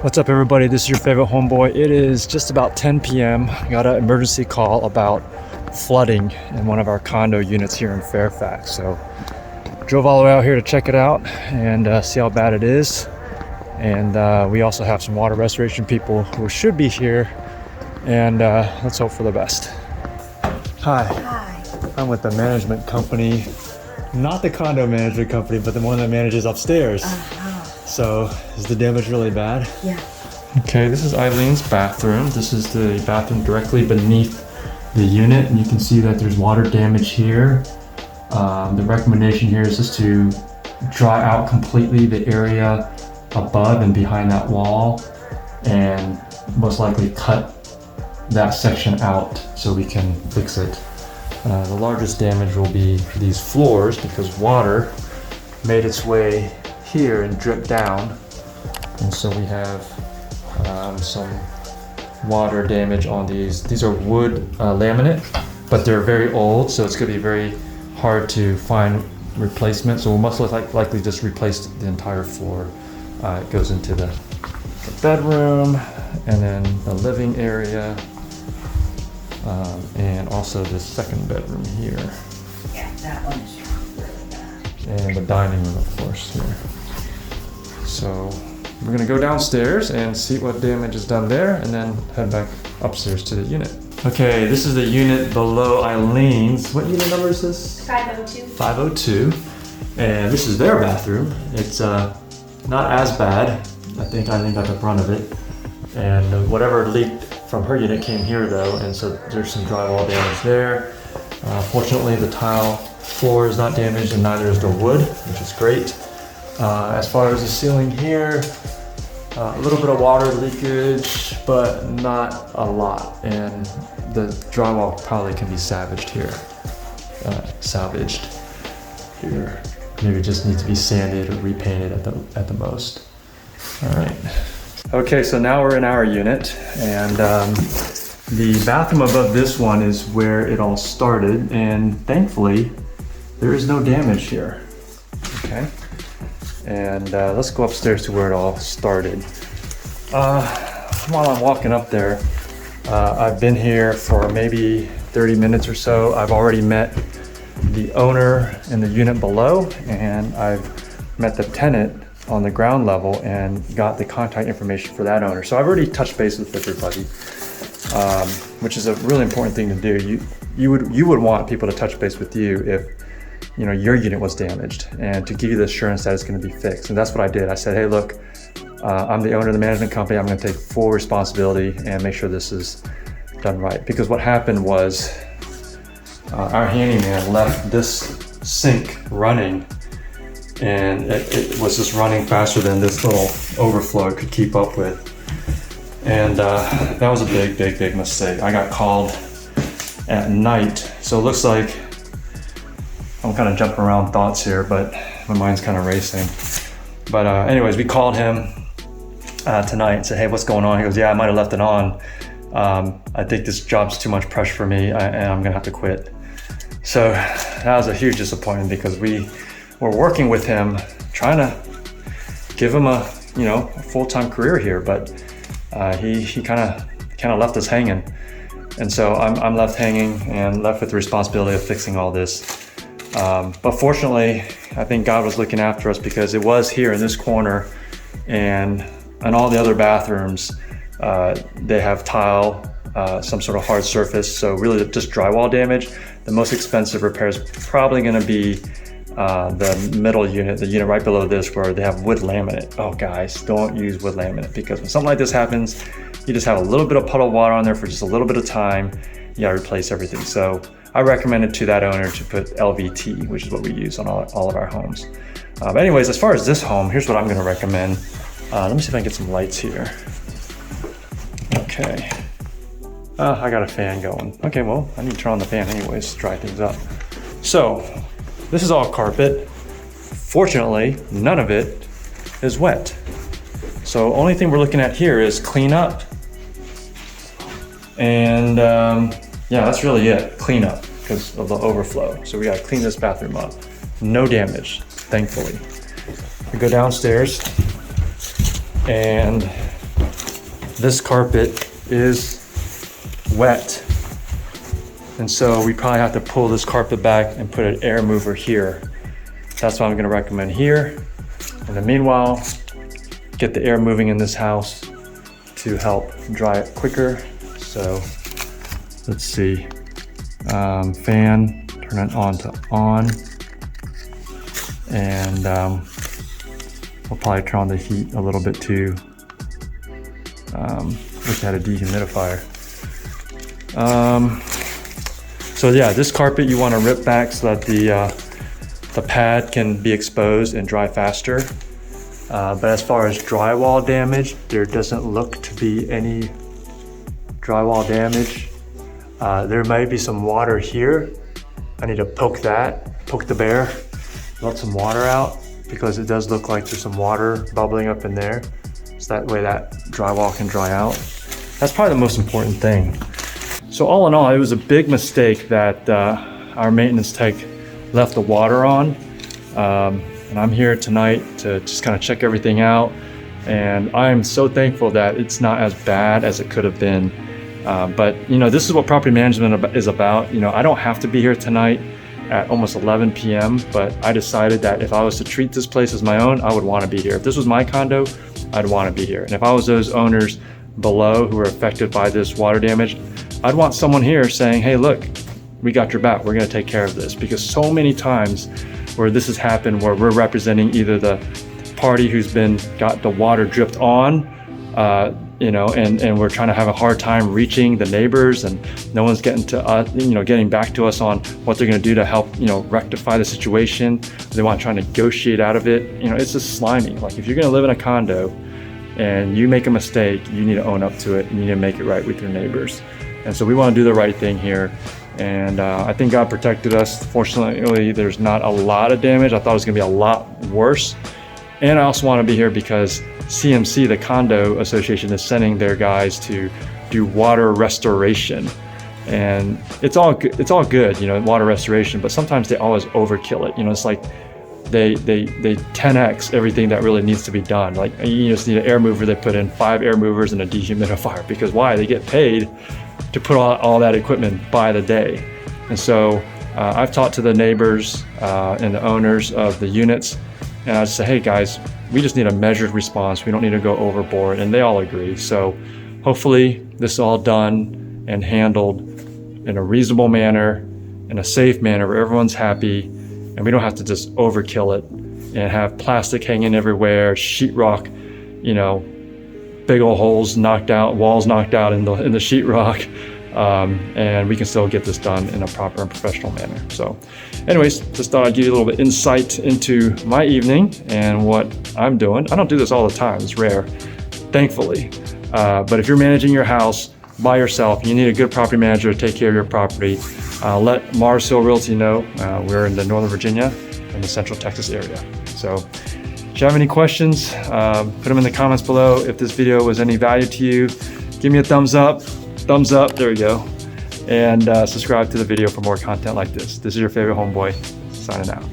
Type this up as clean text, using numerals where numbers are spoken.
What's up, everybody? This is your favorite homeboy. It is just about 10 p.m. I got an emergency call about flooding in one of our condo units here in Fairfax. So drove all the way out here to check it out and see how bad it is. And we also have some water restoration people who should be here. And let's hope for the best. Hi. Hi. I'm with the management company, not the condo management company, but the one that manages upstairs. So, is the damage really bad? Yeah. Okay, this is Eileen's bathroom. This is the bathroom directly beneath the unit, and you can see that there's water damage here. The recommendation here is just to dry out completely the area above and behind that wall, and most likely cut that section out so we can fix it. The largest damage will be these floors because water made its way here and drip down, and so we have some water damage on these. These are wood laminate, but they're very old, so it's going to be very hard to find replacement. So we'll most likely just replace the entire floor. It goes into the bedroom, and then the living area, and also the second bedroom here. Yeah, that one is really bad. And the dining room, of course, here. So we're gonna go downstairs and see what damage is done there, and then head back upstairs to the unit. Okay, this is the unit below Eileen's. What unit number is this? 502. 502. And this is their bathroom. It's not as bad. I think Eileen got the brunt of it. And whatever leaked from her unit came here though, and so there's some drywall damage there. Fortunately, the tile floor is not damaged, and neither is the wood, which is great. As far as the ceiling here, a little bit of water leakage, but not a lot. And the drywall probably can be salvaged here. Maybe just needs to be sanded or repainted at the most. All right. Okay, so now we're in our unit, and the bathroom above this one is where it all started, and thankfully there is no damage here. Okay. And let's go upstairs to where it all started. While I'm walking up there, I've been here for maybe 30 minutes or so. I've already met the owner in the unit below, and I've met the tenant on the ground level and got the contact information for that owner. So I've already touched base with everybody, which is a really important thing to do. You would want people to touch base with you if your unit was damaged, and to give you the assurance that it's going to be fixed. And that's what I did. I said, hey, look, I'm the owner of the management company. I'm going to take full responsibility and make sure this is done right. Because what happened was our handyman left this sink running, and it was just running faster than this little overflow could keep up with. And that was a big mistake. I got called at night. So it looks like I'm kind of jumping around thoughts here, but my mind's kind of racing. But anyways, we called him tonight and said, hey, what's going on? He goes, yeah, I might have left it on. I think this job's too much pressure for me, and I'm gonna have to quit. So that was a huge disappointment, because we were working with him, trying to give him a full-time career here, but he kind of left us hanging. And so I'm left hanging and left with the responsibility of fixing all this. But fortunately, I think God was looking after us, because it was here in this corner, and all the other bathrooms, they have tile, some sort of hard surface. So really just drywall damage. The most expensive repair is probably going to be the middle unit, the unit right below this, where they have wood laminate. Oh guys, don't use wood laminate, because when something like this happens, you just have a little bit of puddle of water on there for just a little bit of time. You gotta replace everything. So I recommended to that owner to put LVT, which is what we use on all of our homes. But anyways, as far as this home, here's what I'm gonna recommend. Let me see if I can get some lights here. Okay. I got a fan going. Okay, well, I need to turn on the fan anyways to dry things up. So, this is all carpet. Fortunately, none of it is wet. So, only thing we're looking at here is clean up. And yeah, that's really it, clean up because of the overflow. So we gotta clean this bathroom up. No damage, thankfully. We go downstairs, and this carpet is wet. And so we probably have to pull this carpet back and put an air mover here. That's what I'm gonna recommend here. And then meanwhile, get the air moving in this house to help dry it quicker. So let's see, fan, turn it on to on. And we'll probably turn on the heat a little bit too. Wish I had a dehumidifier. So yeah, this carpet you want to rip back so that the pad can be exposed and dry faster. But as far as drywall damage, there doesn't look to be any drywall damage. There might be some water here. I need to poke the bear, let some water out, because it does look like there's some water bubbling up in there. So that way that drywall can dry out. That's probably the most important thing. So all in all, it was a big mistake that our maintenance tech left the water on. And I'm here tonight to just kind of check everything out. And I'm so thankful that it's not as bad as it could have been. But you know, this is what property management is about. You know, I don't have to be here tonight at almost 11 p.m. But I decided that if I was to treat this place as my own, I would want to be here. If this was my condo, I'd want to be here. And if I was those owners below who were affected by this water damage, I'd want someone here saying, hey, look, we got your back. We're going to take care of this. Because so many times where this has happened, where we're representing either the party who's got the water dripped on, you know, and we're trying to have a hard time reaching the neighbors, and no one's getting to us, you know, getting back to us on what they're going to do to help, you know, rectify the situation. They want to try to negotiate out of it. You know, it's just slimy. Like, if you're going to live in a condo and you make a mistake, you need to own up to it, and you need to make it right with your neighbors. And so we want to do the right thing here. And I think God protected us. Fortunately, there's not a lot of damage. I thought it was gonna be a lot worse. And I also want to be here because CMC, the condo association, is sending their guys to do water restoration. And it's all good, you know, water restoration, but sometimes they always overkill it. You know, it's like they 10x everything that really needs to be done. Like, you just need an air mover. They put in 5 air movers and a dehumidifier, because why? They get paid to put all that equipment by the day. And so I've talked to the neighbors and the owners of the units, and I say, hey guys, we just need a measured response. We don't need to go overboard. And they all agree. So hopefully this is all done and handled in a reasonable manner, in a safe manner where everyone's happy, and we don't have to just overkill it and have plastic hanging everywhere, sheetrock, you know, big old holes knocked out, walls knocked out in the sheetrock, and we can still get this done in a proper and professional manner. So anyways, just thought I'd give you a little bit insight into my evening and what I'm doing. I don't do this all the time, it's rare, thankfully. But if you're managing your house by yourself, you need a good property manager to take care of your property. Let Mars Hill Realty know. We're in the Northern Virginia and the Central Texas area. So if you have any questions, put them in the comments below. If this video was any value to you, give me a thumbs up, there we go. And subscribe to the video for more content like this. This is your favorite homeboy, signing out.